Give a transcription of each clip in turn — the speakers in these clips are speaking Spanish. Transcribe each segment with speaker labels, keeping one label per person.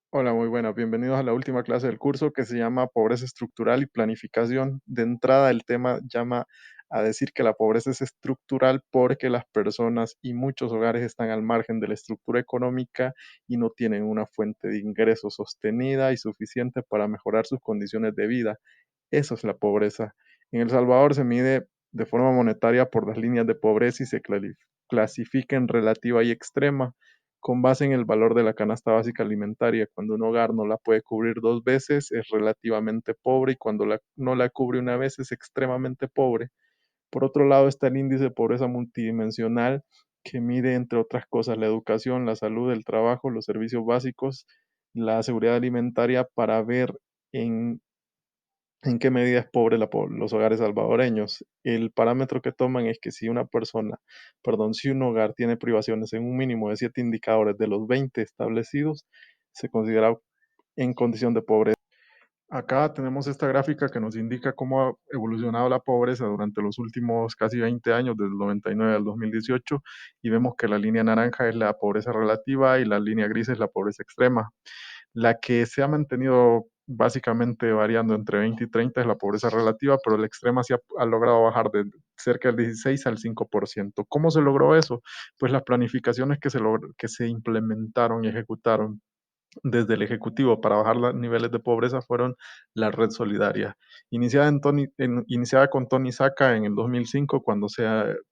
Speaker 1: Hola, muy buenas. Bienvenidos a la última clase del curso que se llama Pobreza Estructural y Planificación. De entrada, el tema llama a decir que la pobreza es estructural porque las personas y muchos hogares están al margen de la estructura económica y no tienen una fuente de ingresos sostenida y suficiente para mejorar sus condiciones de vida. Eso es la pobreza. En El Salvador se mide de forma monetaria por las líneas de pobreza y se clasifica en relativa y extrema con base en el valor de la canasta básica alimentaria. Cuando un hogar no la puede cubrir dos veces, es relativamente pobre y cuando no la cubre una vez, es extremadamente pobre. Por otro lado, está el índice de pobreza multidimensional, que mide, entre otras cosas, la educación, la salud, el trabajo, los servicios básicos, la seguridad alimentaria, para ver en ¿en qué medida es pobre los hogares salvadoreños? El parámetro que toman es que si un hogar tiene privaciones en un mínimo de 7 indicadores de los 20 establecidos, se considera en condición de pobreza. Acá tenemos esta gráfica que nos indica cómo ha evolucionado la pobreza durante los últimos casi 20 años, desde el 99 al 2018, y vemos que la línea naranja es la pobreza relativa y la línea gris es la pobreza extrema. La que se ha mantenido básicamente variando entre 20 y 30 es la pobreza relativa, pero la extrema sí ha logrado bajar de cerca del 16 al 5%. ¿Cómo se logró eso? Pues las planificaciones que se implementaron y ejecutaron desde el Ejecutivo para bajar los niveles de pobreza fueron la Red Solidaria, iniciada con Tony Saca en el 2005, cuando se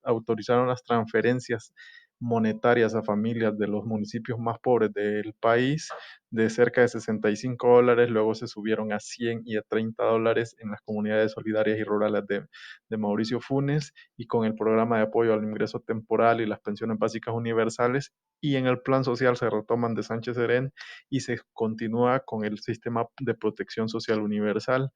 Speaker 1: autorizaron las transferencias monetarias a familias de los municipios más pobres del país de cerca de $65, luego se subieron a 100 y a $30 en las comunidades solidarias y rurales de Mauricio Funes, y con el programa de apoyo al ingreso temporal y las pensiones básicas universales, y en el plan social se retoman de Sánchez Serén y se continúa con el sistema de protección social universal,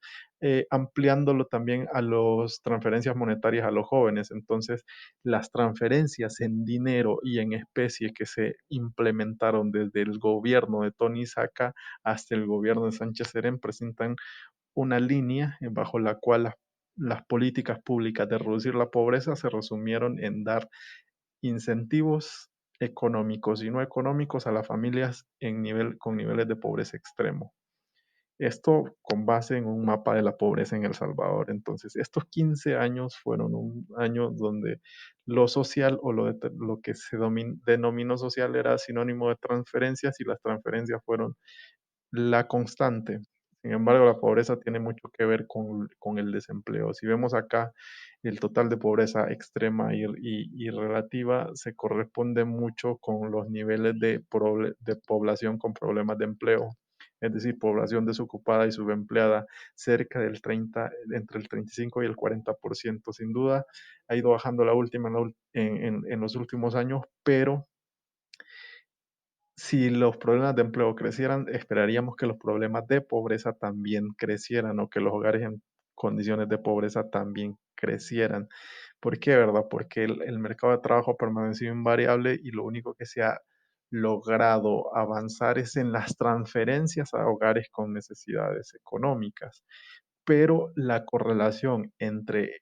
Speaker 1: ampliándolo también a las transferencias monetarias a los jóvenes. Entonces, las transferencias en dinero y en especie que se implementaron desde el gobierno de Tony Saca hasta el gobierno de Sánchez Serén presentan una línea bajo la cual las políticas públicas de reducir la pobreza se resumieron en dar incentivos económicos y no económicos a las familias con niveles de pobreza extremo. Esto con base en un mapa de la pobreza en El Salvador. Entonces, estos 15 años fueron un año donde lo social o lo que se denominó social era sinónimo de transferencias y las transferencias fueron la constante. Sin embargo, la pobreza tiene mucho que ver con el desempleo. Si vemos acá, el total de pobreza extrema y relativa se corresponde mucho con los niveles de población con problemas de empleo, es decir, población desocupada y subempleada, cerca del 30, entre el 35 y el 40%. Sin duda, ha ido bajando la última en los últimos años, pero si los problemas de empleo crecieran, esperaríamos que los problemas de pobreza también crecieran o que los hogares en condiciones de pobreza también crecieran. ¿Por qué, verdad? Porque el mercado de trabajo ha permanecido invariable y lo único que se ha logrado avanzar es en las transferencias a hogares con necesidades económicas, pero la correlación entre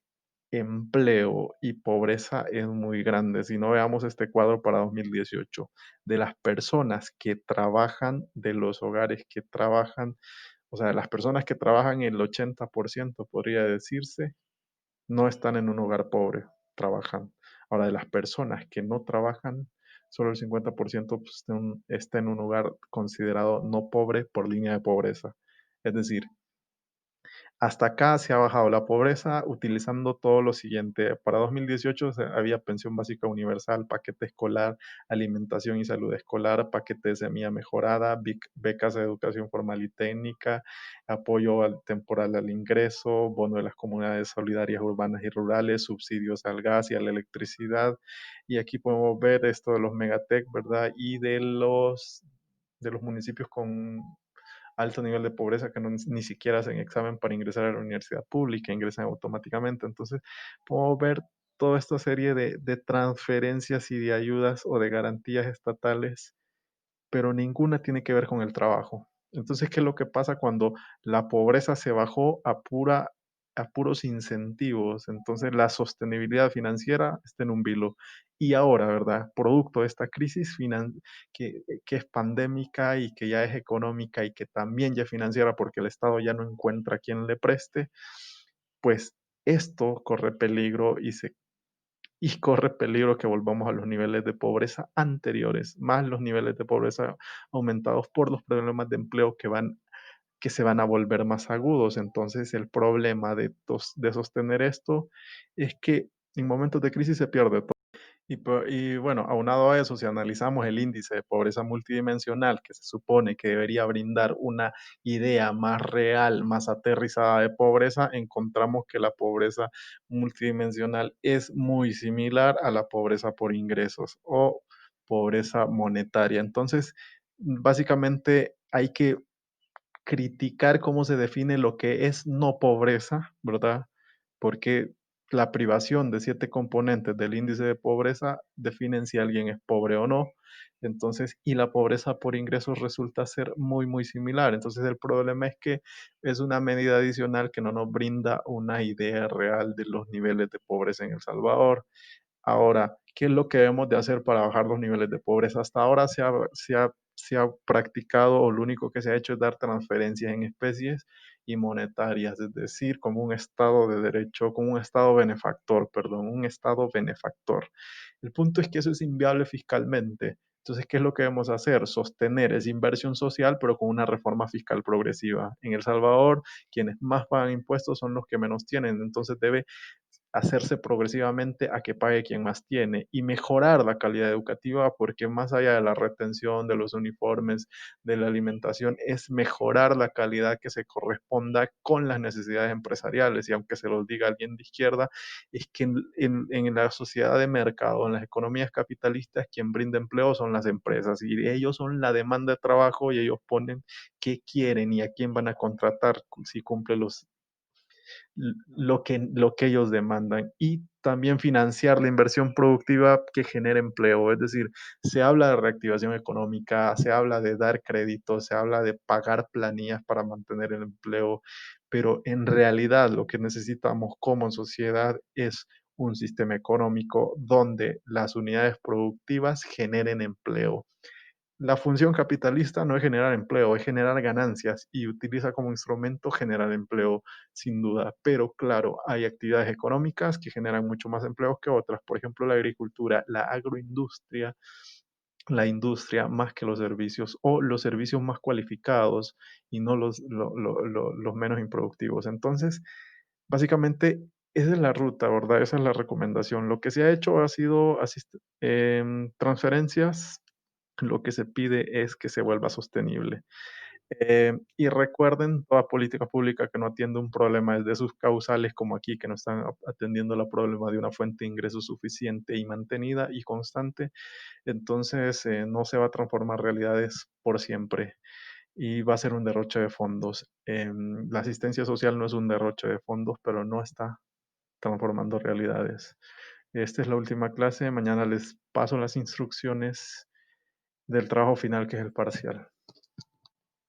Speaker 1: empleo y pobreza es muy grande. Si no, veamos este cuadro para 2018 de las personas que trabajan, de los hogares que trabajan, o sea, de las personas que trabajan, el 80% podría decirse, no están en un hogar pobre, trabajan. Ahora, de las personas que no trabajan, solo el 50% pues, está en un hogar considerado no pobre por línea de pobreza. Es decir, hasta acá se ha bajado la pobreza utilizando todo lo siguiente. Para 2018 había pensión básica universal, paquete escolar, alimentación y salud escolar, paquete de semilla mejorada, becas de educación formal y técnica, apoyo temporal al ingreso, bono de las comunidades solidarias urbanas y rurales, subsidios al gas y a la electricidad. Y aquí podemos ver esto de los megatech, ¿verdad? Y de los municipios con alto nivel de pobreza que ni siquiera hacen examen para ingresar a la universidad pública, ingresan automáticamente. Entonces, podemos ver toda esta serie de transferencias y de ayudas o de garantías estatales, pero ninguna tiene que ver con el trabajo. Entonces, ¿qué es lo que pasa cuando la pobreza se bajó a puros incentivos? Entonces, la sostenibilidad financiera está en un vilo Y ahora, ¿verdad? Producto de esta crisis que es pandémica y que ya es económica y que también ya es financiera porque el Estado ya no encuentra quien le preste, pues esto corre peligro y corre peligro que volvamos a los niveles de pobreza anteriores, más los niveles de pobreza aumentados por los problemas de empleo que se van a volver más agudos. Entonces, el problema de sostener esto es que en momentos de crisis se pierde todo. Y bueno, aunado a eso, si analizamos el índice de pobreza multidimensional, que se supone que debería brindar una idea más real, más aterrizada de pobreza, encontramos que la pobreza multidimensional es muy similar a la pobreza por ingresos o pobreza monetaria. Entonces, básicamente hay que criticar cómo se define lo que es no pobreza, ¿verdad? Porque la privación de 7 componentes del índice de pobreza definen si alguien es pobre o no. Entonces, y la pobreza por ingresos resulta ser muy, muy similar. Entonces, el problema es que es una medida adicional que no nos brinda una idea real de los niveles de pobreza en El Salvador. Ahora, ¿qué es lo que debemos de hacer para bajar los niveles de pobreza? Hasta ahora se ha practicado o lo único que se ha hecho es dar transferencias en especies y monetarias, es decir, como un estado de derecho, como un estado benefactor, perdón, un estado benefactor. El punto es que eso es inviable fiscalmente. Entonces, ¿qué es lo que debemos hacer? Sostener esa inversión social, pero con una reforma fiscal progresiva. En El Salvador, quienes más pagan impuestos son los que menos tienen. Entonces, debe hacerse progresivamente a que pague quien más tiene y mejorar la calidad educativa porque más allá de la retención, de los uniformes, de la alimentación, es mejorar la calidad que se corresponda con las necesidades empresariales. Y aunque se los diga alguien de izquierda, es que en la sociedad de mercado, en las economías capitalistas, quien brinda empleo son las empresas y ellos son la demanda de trabajo y ellos ponen qué quieren y a quién van a contratar si cumple lo que ellos demandan y también financiar la inversión productiva que genere empleo. Es decir, se habla de reactivación económica, se habla de dar créditos, se habla de pagar planillas para mantener el empleo, pero en realidad lo que necesitamos como sociedad es un sistema económico donde las unidades productivas generen empleo. La función capitalista no es generar empleo, es generar ganancias y utiliza como instrumento generar empleo, sin duda. Pero claro, hay actividades económicas que generan mucho más empleo que otras. Por ejemplo, la agricultura, la agroindustria, la industria más que los servicios o los servicios más cualificados y no los menos improductivos. Entonces, básicamente, esa es la ruta, ¿verdad? Esa es la recomendación. Lo que se ha hecho ha sido transferencias, lo que se pide es que se vuelva sostenible. Y recuerden, toda política pública que no atiende un problema desde sus causales, como aquí, que no están atendiendo el problema de una fuente de ingresos suficiente y mantenida y constante, entonces no se va a transformar realidades por siempre y va a ser un derroche de fondos. La asistencia social no es un derroche de fondos, pero no está transformando realidades. Esta es la última clase. Mañana les paso las instrucciones del trabajo final, que es el parcial.